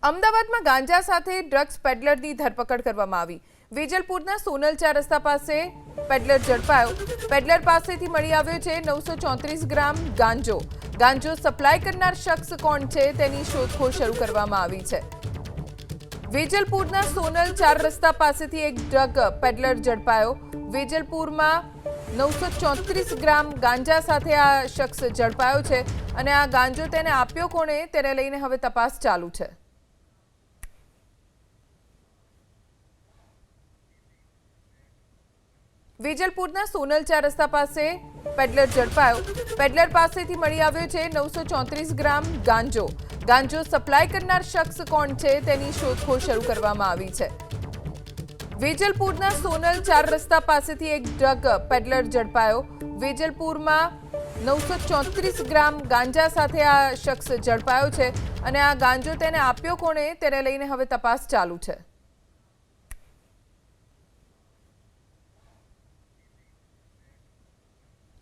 અમદાવાદમાં ગાંજા સાથે ડ્રગ્સ પેડલરની ધરપકડ કરવામાં આવી। વેજલપુરના સોનલ 4 રસ્તા પાસે પેડલર ઝડપાયો। પેડલર પાસેથી મળી આવ્યો છે 934 ગ્રામ ગાંજો। ગાંજો સપ્લાય કરનાર શખ્સ કોણ છે તેની શોધખોળ શરૂ કરવામાં આવી છે। વેજલપુરના સોનલ 4 રસ્તા પાસેથી એક ડ્રગ પેડલર ઝડપાયો। વેજલપુરમાં 934 ગ્રામ ગાંજા સાથે આ શખ્સ ઝડપાયો છે અને આ ગાંજો તેને આપ્યો કોણે તેને લઈને હવે તપાસ ચાલુ છે। વેજલપુરના સોનલ 4 રસ્તા પાસે પેડલર ઝડપાયો। પેડલર પાસેથી મળી આવ્યો છે 934 ગ્રામ ગાંજો। ગાંજો સપ્લાય કરનાર શખ્સ કોણ છે તેની શોધખોળ શરૂ કરવામાં આવી છે। વેજલપુરના સોનલ 4 રસ્તા પાસેથી એક ડ્રગ પેડલર ઝડપાયો। વેજલપુરમાં 934 ગ્રામ ગાંજા સાથે આ શખ્સ ઝડપાયો છે અને આ ગાંજો તેને આપ્યો કોણે તેને લઈને હવે તપાસ ચાલુ છે।